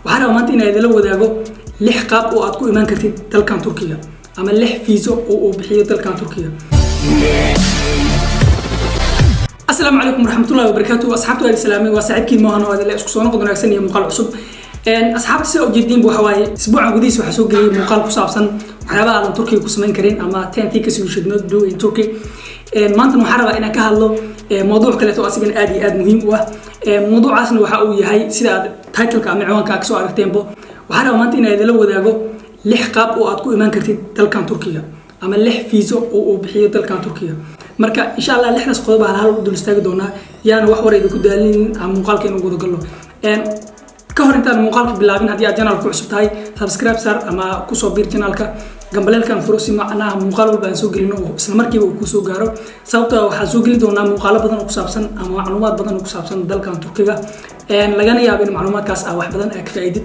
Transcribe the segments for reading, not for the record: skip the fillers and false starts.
waxaan rabaa maanta inaan idinla wadaago 6 qaab oo aad ku iman kartid dalkan Turkiga ama 6 fiiso oo uu bixiyo dalkan Turkiga. السلام عليكم ورحمة الله وبركاته. أصحابتي السلامي وسعدكم معنا وهذا اللي أسكسونا قدنا أحسن مقال عصب. أصحابتي سأو جدين بوحواي أسبوع قديس وحسوق لي مقال كصابسن وحابة على تركيا كسمين كرين أما 10 things you should not do in Turkey. ما أنت محاربة إنك هالله موضوع كله أصلا آد مهم وموضوع أصلا وحقوي هاي سيدا تايتل كامل كأكسو على التيمبو وحاربة ما أنت إن هذا لو ذاقو لحقاب وأتكو إيمان كرتي تلكان تركيا أما لح فيزو أو بحية تلكان تركيا. marka insha Allah lixdaas qodob aan hal dul istaagi doonaa yaana wax wareed ku daalin aan muuqaalkeena ugu galo ka hor intaan muuqaalka bilaabin hadii aad channel ku cusub tahay subscribe sar ama ku soo biir channelka gambaleelkan fursi macnaha muuqaal walba aan soo gelino isla markiiba uu ku soo gaaro sababtoo waxa soo geli doonaa muuqaalo badan oo ku saabsan ama macluumaad badan oo ku saabsan dalkan Turkiga lagana yaabo in macluumaadkaas wax badan ka faa'iidid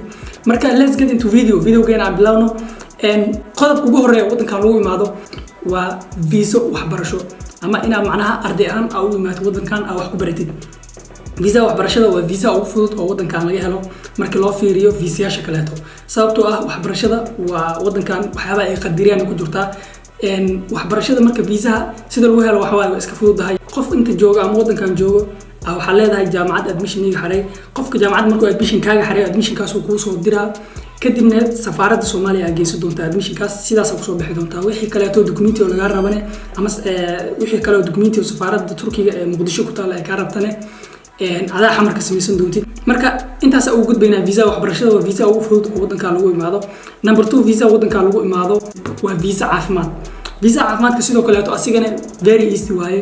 marka let's get into videogeena aan bilowno qodobka ugu horeeya wadanka lagu imaado waa visa waxbarasho ama ina macnaha arday aan aw imaatay wadankan wax ku baratid visa waxbarashada waa visa ugu fudud oo wadankan laga helo marka loo fiiriyo viisayaasha kale sababtoo ah waxbarashada waa wadankan waxyaaba ay qadiriyaan ku jirtaa waxbarashada marka visa sida lagu helo waxa iska fududahay qof inta jooga ama wadankan joogo waxa leedahay jaamacad admission iga xaray qofka jaamacad markuu admission kaaga xaray admission kaas uu ku soo diraa kadibna safaaradda Soomaaliya ay geyso doontaa admission kaas sidaas ku soo bixi doontaa wixii kale oo documenti oo laga rabane ama wixii kale oo documenti oo safaaradda Turkiga ee Muqdisho ku taal ay ka rabtane adaa xamarka sameeysan doontid marka intaas ugu gudbaynaa visa waxbarashada waa visa ugu fudud oo wadanka lagu imaado number 2 visa wadanka lagu imaado waa visa caafimaad caafimaadka sidoo kale oo asigana very easy waaye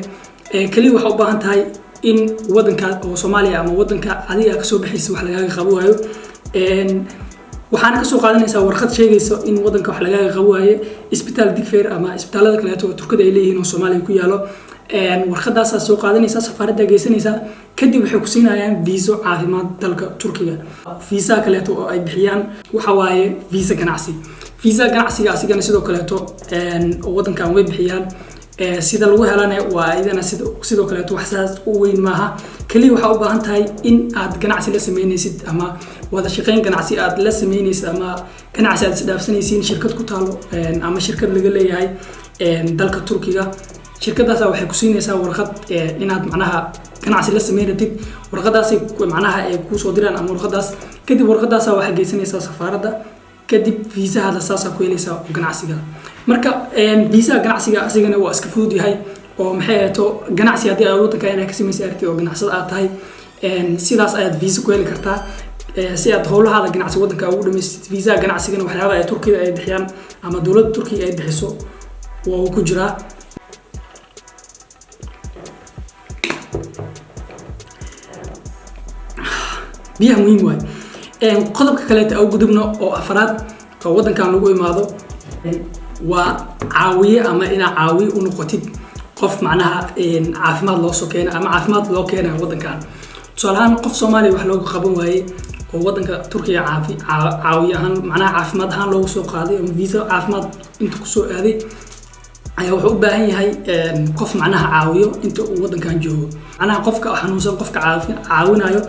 kaliya waxa u baahan tahay in wadanka oo Soomaaliya ama wadanka adiga ka soo bixaysa wax laga qabo waayo waxaan ka soo qaadanaysaa warqad sheegayso in wadanka wax laga qabaayo isbitaal Digfaar ama isbitaalada kale oo Turkida ay leeyihiin oo Soomaaliya ku yaalo warqadaas soo qaadanaysaa safaaradda geysanaysaa kadib waxay ku siinayaan visa caafimaad dalka Turkiga visa kale oo ay bixiyaan waxa waaye visa ganacsiga asigana sidoo kale oo wadankan way bixiyaan sida lagu helana waa idana sidoo kale waxsaas u weyn maaha kaliya waxa u baahan tahay in aad ganacsi la sameynaysid ama wada shaqeyn ganacsi aad la sameynaysid ama ganacsi aad isdhaafsanaysiin shirkad ku taalo ama shirkad laga leeyahay dalka Turkiga shirkadaas waxay ku siinaysaa warqad inaad macnaha ganacsi la sameynatid warqadaas macnaha ay ku soo diraan ama warqadaas kadib warqadaas waxay geysanaysaa safaaradda kadib visa hada saasa ku helaysaa ganacsiga marka visa ganacsiga asigana waa iska fudud yahay oo maxay ahayd ganacsi hadii aad wadanka inaad ka sameysay aragtid oo ganacsada aad tahay sidaas ayaad visa ku heli kartaa si aad howlahaada ganacsi wadanka ugu dhameystid visa ganacsigana waxyaaba ay Turkiga ay bixiyaan ama dawladda Turkiga ay bixiso waa ku jira biya muhiim waay qodobka kale ee ugu gudubno oo afraad oo wadankan lagu imaado waa caawiye ama ina caawiye u noqotid qof macnaha caafimaad loo soo keenay ama caafimaad loo keenay wadankan tusaalahan qof Soomaali wax looga qaban waayay oo wadanka Turkiga caawiye ahaan macnaha caafimaad ahaan loogu soo qaaday ama visa caafimaad inta ku soo aaday ayaa wuxuu u baahan yahay qof macnaha caawiyo inta uu wadankan joogo macnaha qofka xanuunsan qofka caawinayo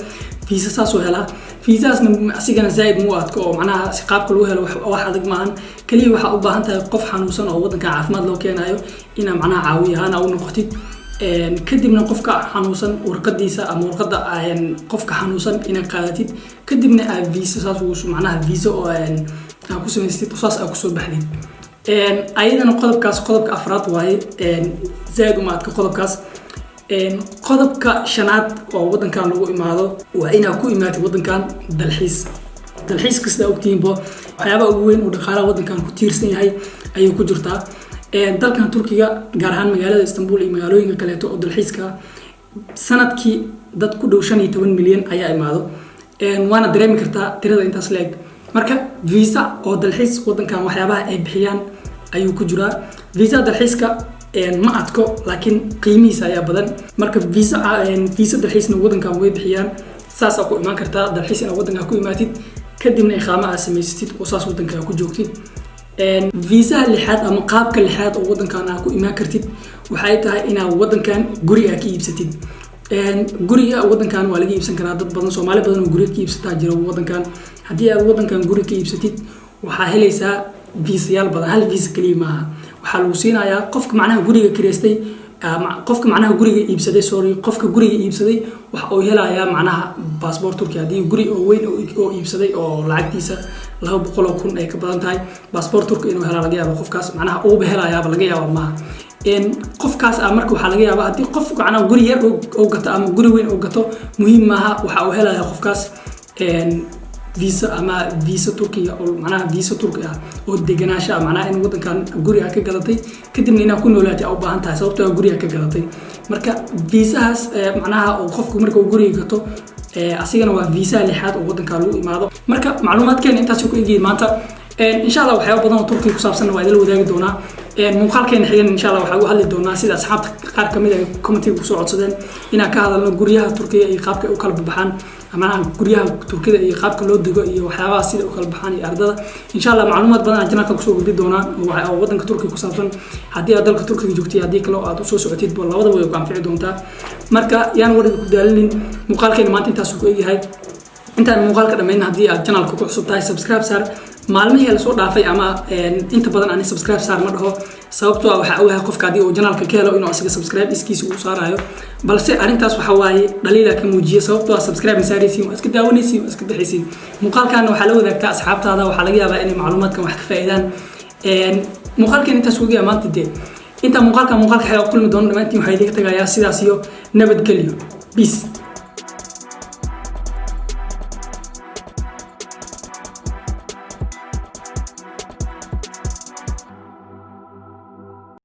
visa saas oo hela visaasna asigana zaid mu adko oo macnaha si qaabka lagu helo wax adag maahan kaliya waxa u baahan tahay qof xanuunsan oo wadanka caafimaad loo keenayo ina macnaha caawiyaan u noqotid kadibna qofka xanuunsan warqadiisa ama warqada qofka xanuunsan ina qaadatid kadibna visa saas uu macnaha visa oo ku sameystid saas ku soo baxdid ayadana qodobka afraad waaye zaid uma adka qodobkaas qodobka shanaad oo wadankan lagu imaado waa ina ku imaatay wadankan dalxiis kasta ogtiinbo waxyaaba ugu weyn oo dhaqaalaha wadankan ku tiirsan yahay ayuu ku jirtaa dalkan Turkiga gaar ahaan magaalada Istanbul iyo magaalooyinka kale oo dalxiiska sanadkii dad ku dhow 15 milyan ayaa imaado waana dareemi kartaa tirada intaas leeg marka visa oo dalxiis wadankan waxyaabaha ay bixiyaan ayuu ku jiraa visa dalxiiska ma adko laakiin qiimihiisa ayaa badan marka visa dalxiisna wadankan way bixiyaan saas ku iman kartaa dalxiis in wadanka ku imaatid kadibna iqaama aad sameysatid oo saas wadanka ku joogtid visa lixaad ama qaabka lixaad oo wadankan aad ku iman kartid waxay tahay inaad wadankan guri aad ka iibsatid guriga wadankan waa laga iibsan karaa dad badan Soomaali badan oo guri ka iibsata jira wadankan haddii aad waddankan guri ka iibsatid waxaa helaysaa viisayaal badan hal viisa kaliya maaha waxaa lagu siinayaa qofka macnaha guriga kireystay qofka macnaha guriga iibsaday qofka guriga iibsaday waxa uu helayaa macnaha passport Turkiya haddii guri oo weyn oo iibsaday oo lacagtiisa 200,000 ay ka badan tahay passport Turkiya inuu helo laga yaabo qofkaas macnaha uu helayaa laga yaabo maaha qofkaas marka waxaa laga yaabaa haddii qof macnaha guri yar oo gato ama guri weyn oo gato muhiim maaha waxa uu helayaa qofkaas visa ama visa Turkiya oo macnaha visa Turkiya oo deganaansho macnaha in waddankan guriga ka gadatay kadibna inaad ku noolaato u baahan tahay sababtoo ah guriga ka gadatay marka viisahaas macnaha oo qofku marka uu guriga gato asigana waa visa lixaad oo waddanka lagu imaado marka macluumaadkeena intaas ku eegay maanta insha Allah waxyaabo badan oo Turkiga ku saabsan waa idin wadaagi doonaa muuqaalkeena xigan insha Allah waxa uu hadli doonaa sida asxaabta qaar kamid ah commentiga ku soo codsadeen inaan ka hadalno guryaha Turkiga iyo qaabka ay u kala baxaan ama guryaha Turkiga iyo qaabka loo digo iyo waxyaabaha sida u kala baxaan iyo ardada insha Allah macluumaad badan aan janaalka ku soo gudbi doonaa oo waddanka Turkiga ku saabsan haddii aad dalka Turkiga joogtay haddii kale aad u soo socotid labadaba way ku anfici doontaa marka yaan warida ku daalinin muuqaalkeena maanta intaas ku eegyahay intaan muuqaalka dhameyn haddii aad janaalka ku cusub tahay subscribe saar maalmihii la soo dhaafay ama inta badan aan subscribe saar ma dhaho sababtoo ah waxa uu yahay qofka hadii uu janaalka ka helo inuu asiga subscribe iskiisa uu saarayo balse arintaas waxa waaye dhaliila ka muujiyo sababtoo ah subscribe saaraysiin oo iska daawanaysiin oo iska bixisiin muuqaalkan waxa la wadaagtaa asxaabtaada waxa laga yaabaa inay macluumaadkan wax ka faa'iidaan muuqaalkan intaas ugu maanta inta muuqaalka xayaa kulmi doono dhamaantiin waxa idinka tagayaa sidaas iyo nabadgelyo peace